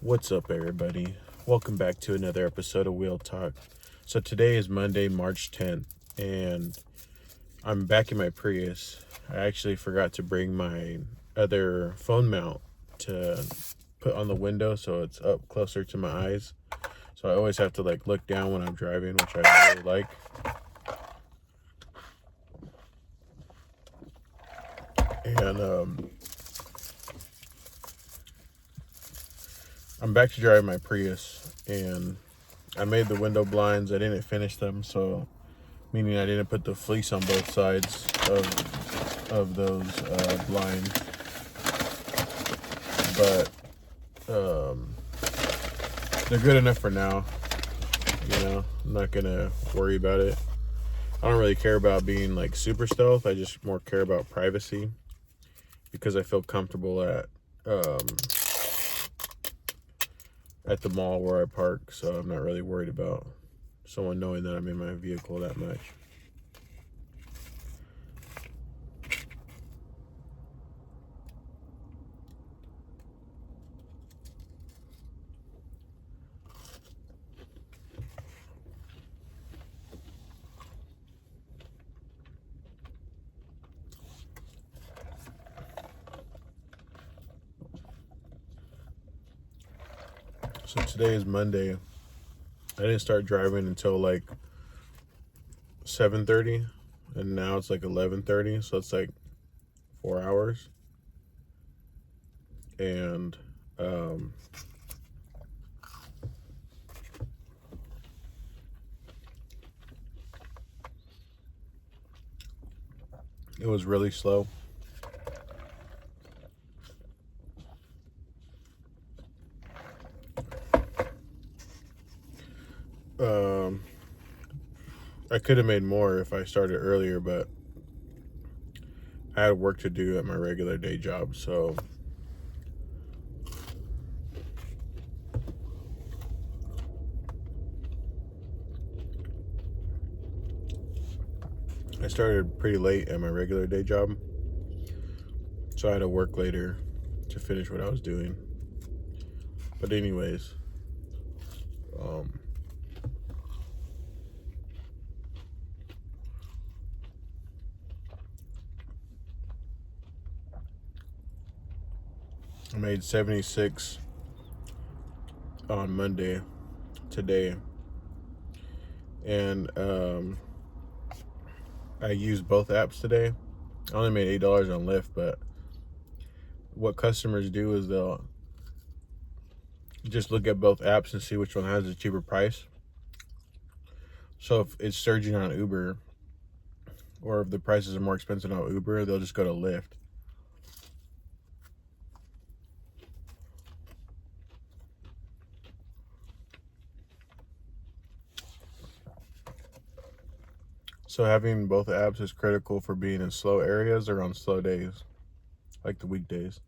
What's up, everybody? Welcome back to another episode of Wheel Talk. So today is Monday, March 10th, and I'm back in my Prius. I actually forgot to bring my other phone mount to put on the window so it's up closer to my eyes. So I always have to look down when I'm driving, which I really like. And I'm back to driving my Prius, and I made the window blinds. I didn't finish them, so meaning I didn't put the fleece on both sides of those blinds. But they're good enough for now. I'm not gonna worry about it. I don't really care about being super stealth. I just more care about privacy because I feel comfortable at the mall where I park, so I'm not really worried about someone knowing that I'm in my vehicle that much. So today is Monday. I didn't start driving until 7:30, and now it's 11:30, so it's 4 hours. And it was really slow. I could have made more if I started earlier, but I had work to do at my regular day job, so I started pretty late at my regular day job, so I had to work later to finish what I was doing. But anyways, I made 76 on Monday today, and I used both apps today. I only made $8 on Lyft, but what customers do is they'll just look at both apps and see which one has a cheaper price. So if it's surging on Uber, or if the prices are more expensive on Uber, they'll just go to Lyft. So having both apps is critical for being in slow areas or on slow days, like the weekdays.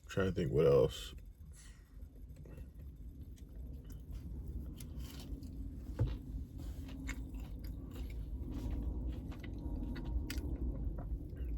Trying to think what else.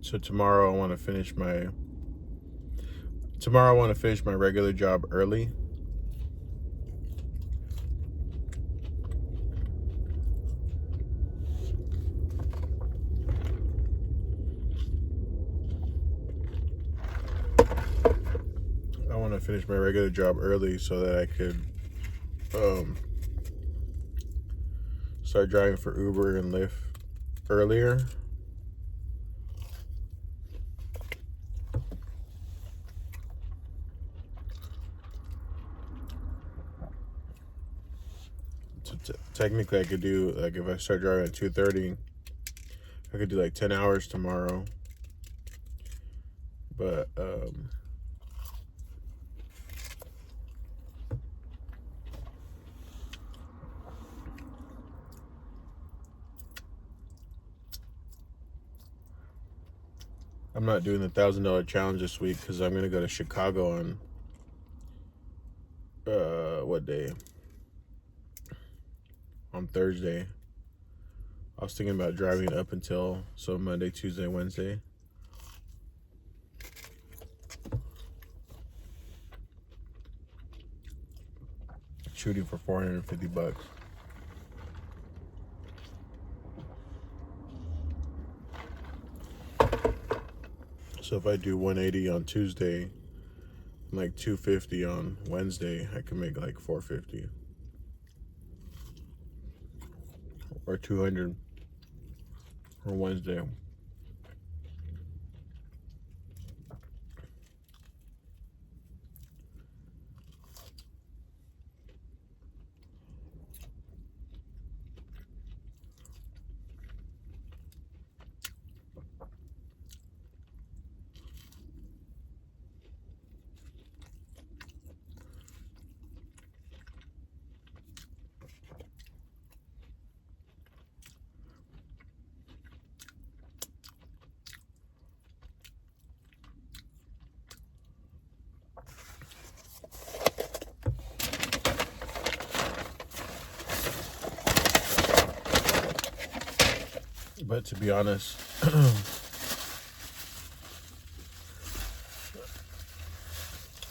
So tomorrow I want to finish my regular job early. I want to finish my regular job early so that I could start driving for Uber and Lyft earlier. So technically I could do, if I start driving at 2:30, I could do 10 hours tomorrow. But I'm not doing the $1,000 challenge this week because I'm gonna go to Chicago on what day? On Thursday. I was thinking about driving up until Monday, Tuesday, Wednesday. Shooting for $450. So if I do 180 on Tuesday, like 250 on Wednesday, I can make like 450 or 200 on Wednesday. But to be honest,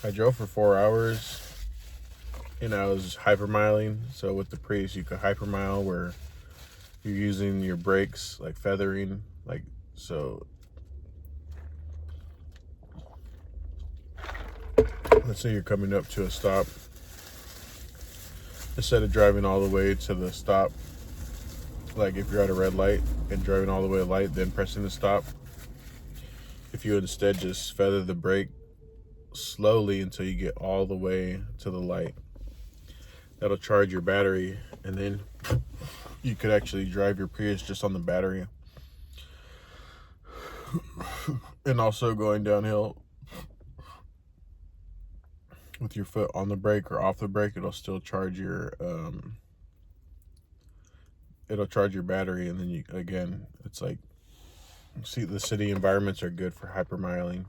I drove for 4 hours and I was hypermiling. So with the Prius, you could hypermile where you're using your brakes like feathering, like so. Let's say you're coming up to a stop. Instead of driving all the way to the stop, like if you're at a red light and driving all the way to light, then pressing the stop, if you instead just feather the brake slowly until you get all the way to the light, that'll charge your battery, and then you could actually drive your Prius just on the battery. And also going downhill with your foot on the brake or off the brake, it'll still charge your battery. And then you, again, it's like, see, the city environments are good for hypermiling.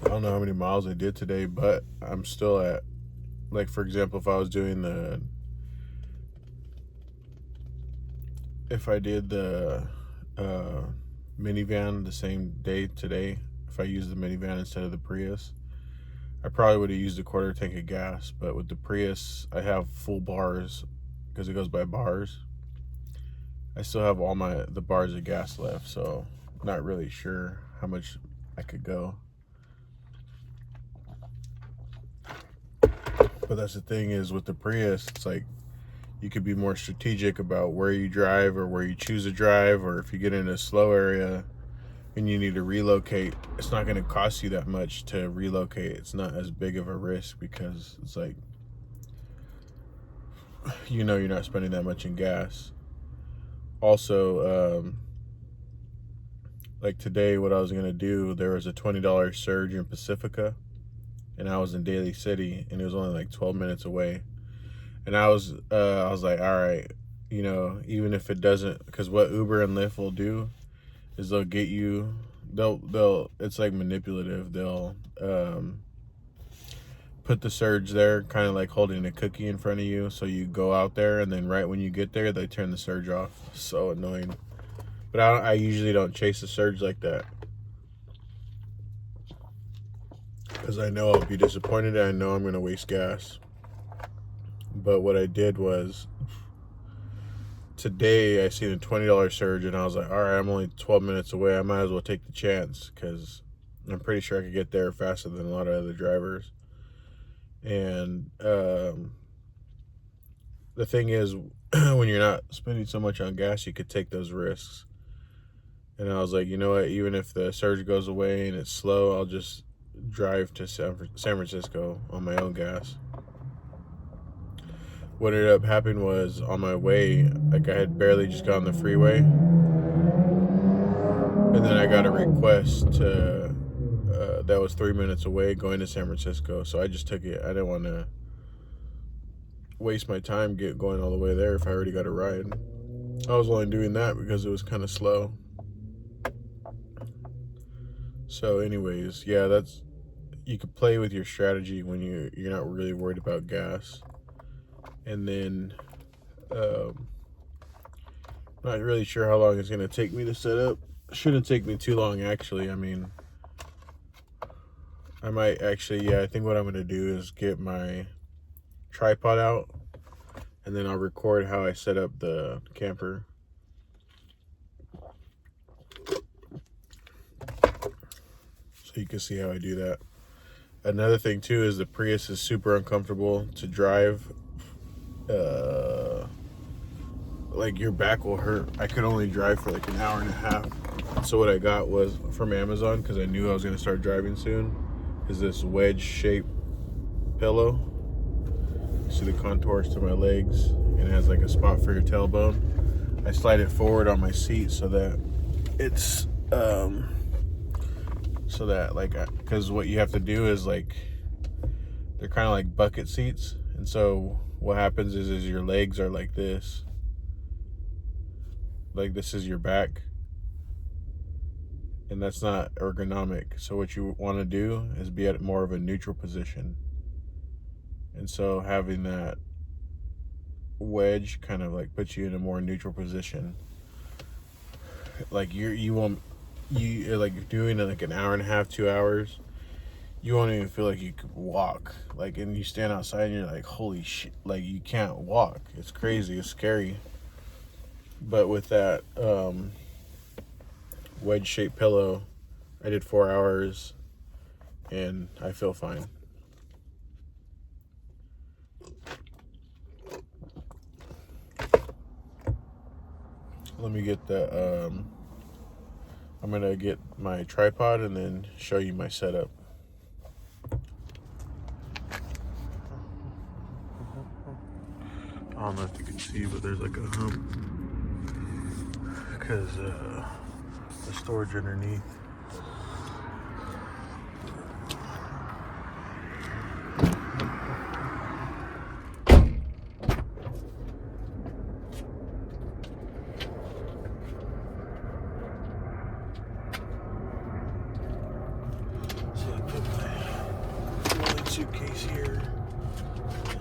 I don't know how many miles I did today, but I'm still at, like, for example, if I did the minivan the same day today, if I used the minivan instead of the Prius, I probably would have used a quarter tank of gas. But with the Prius, I have full bars because it goes by bars. I still have all the bars of gas left, so I'm not really sure how much I could go. But that's the thing, is with the Prius, it's like you could be more strategic about where you drive or where you choose to drive, or if you get in a slow area and you need to relocate, it's not going to cost you that much to relocate. It's not as big of a risk because it's like, you're not spending that much in gas. Also, like today, what I was going to do, there was a $20 surge in Pacifica, and I was in Daly City, and it was only like 12 minutes away. And I was like, all right, even if it doesn't, because what Uber and Lyft will do is they'll get you, it's like manipulative. They'll put the surge there, kind of like holding a cookie in front of you, so you go out there, and then right when you get there, they turn the surge off. So annoying. But I usually don't chase the surge like that, because I know I'll be disappointed, and I know I'm going to waste gas. But what I did was, today I seen a $20 surge, and I was like, all right, I'm only 12 minutes away. I might as well take the chance, because I'm pretty sure I could get there faster than a lot of other drivers. And the thing is, when you're not spending so much on gas, you could take those risks. And I was like, you know what, even if the surge goes away and it's slow, I'll just drive to San Francisco on my own gas. What ended up happening was, on my way, like, I had barely just got on the freeway, and then I got a request that was 3 minutes away, going to San Francisco. So I just took it. I didn't want to waste my time going all the way there if I already got a ride. I was only doing that because it was kind of slow. So anyways, yeah, you could play with your strategy when you're not really worried about gas. And then not really sure how long it's gonna take me to set up. Shouldn't take me too long, actually. I mean, I might actually, yeah, I think what I'm gonna do is get my tripod out, and then I'll record how I set up the camper. So you can see how I do that. Another thing too is the Prius is super uncomfortable to drive. Like your back will hurt. I could only drive for like an hour and a half. So what I got was from Amazon, because I knew I was gonna start driving soon, is this wedge shaped pillow. You see the contours to my legs, and it has like a spot for your tailbone. I slide it forward on my seat so that it's so that like, because what you have to do is like, they're kind of like bucket seats, and so what happens is your legs are like this is your back, and that's not ergonomic. So what you want to do is be at more of a neutral position, and so having that wedge kind of like puts you in a more neutral position. Like you like doing like an hour and a half, 2 hours, you won't even feel like you could walk. Like, and you stand outside and you're like, holy shit, like you can't walk. It's crazy, it's scary. But with that wedge shaped pillow, I did 4 hours and I feel fine. Let me get the I'm gonna get my tripod and then show you my setup. I don't know if you can see, but there's like a hump because the storage underneath. So I put my rolling suitcase here.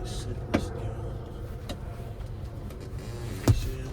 Sit this down. This in.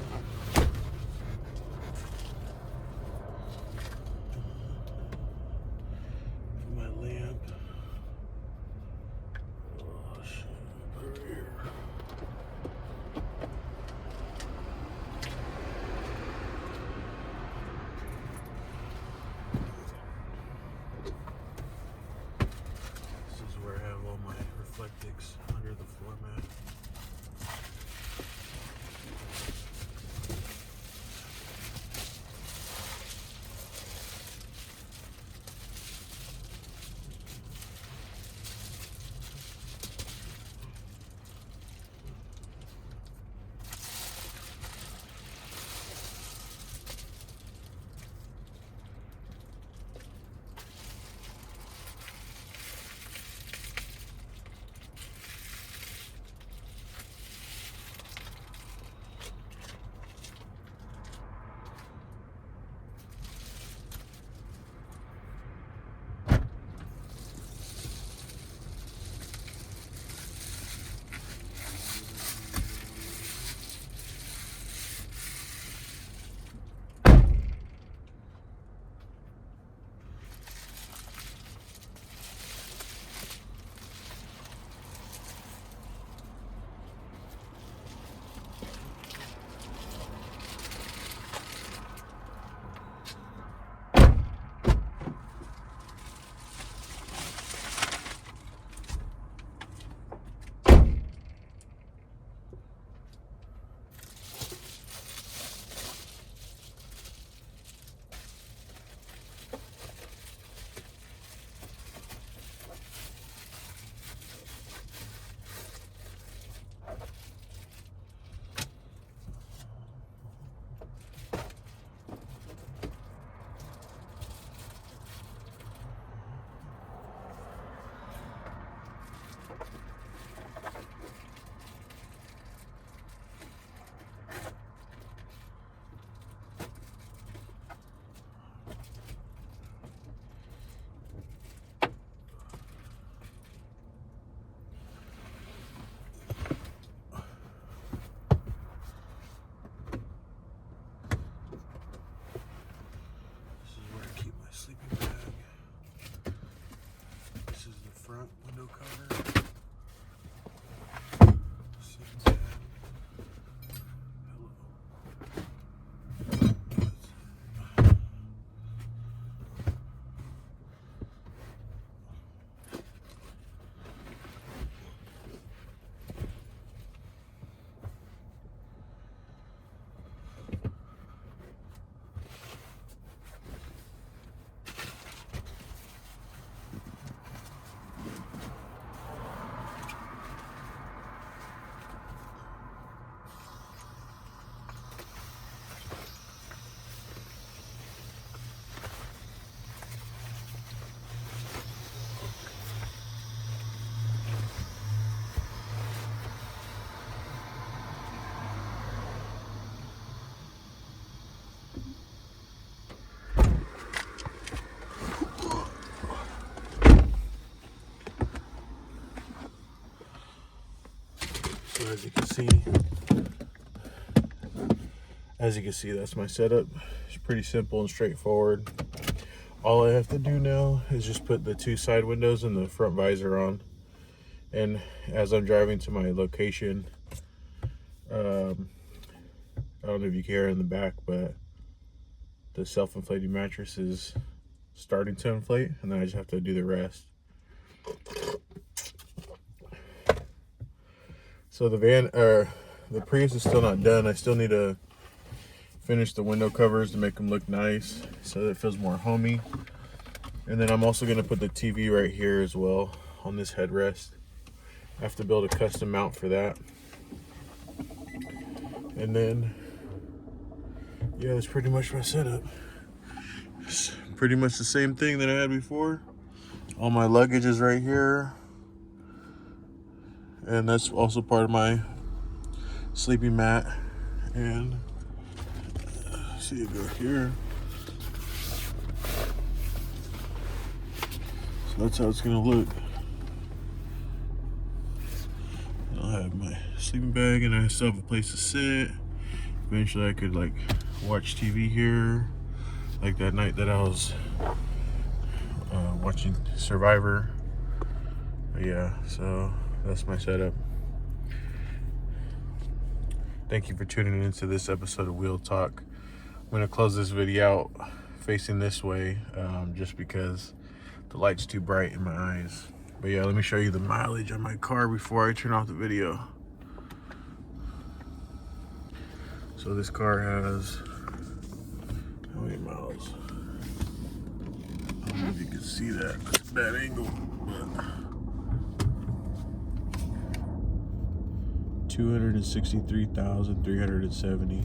see, that's my setup. It's pretty simple and straightforward. All I have to do now is just put the 2 side windows and the front visor on. And as I'm driving to my location, I don't know if you can hear in the back, but the self-inflating mattress is starting to inflate, and then I just have to do the rest. So the Prius is still not done. I still need to finish the window covers to make them look nice so that it feels more homey. And then I'm also going to put the TV right here as well on this headrest. I have to build a custom mount for that. And then, yeah, that's pretty much my setup. It's pretty much the same thing that I had before. All my luggage is right here. And that's also part of my sleeping mat. And see it go here. So that's how it's gonna look. I'll have my sleeping bag, and I still have a place to sit. Eventually I could like watch TV here, like that night that I was watching Survivor. But yeah, so that's my setup. Thank you for tuning into this episode of Wheel Talk. I'm gonna close this video out facing this way, just because the light's too bright in my eyes. But yeah, let me show you the mileage on my car before I turn off the video. So this car has, how many miles? I don't know if you can see that. It's a bad angle, but 263,370.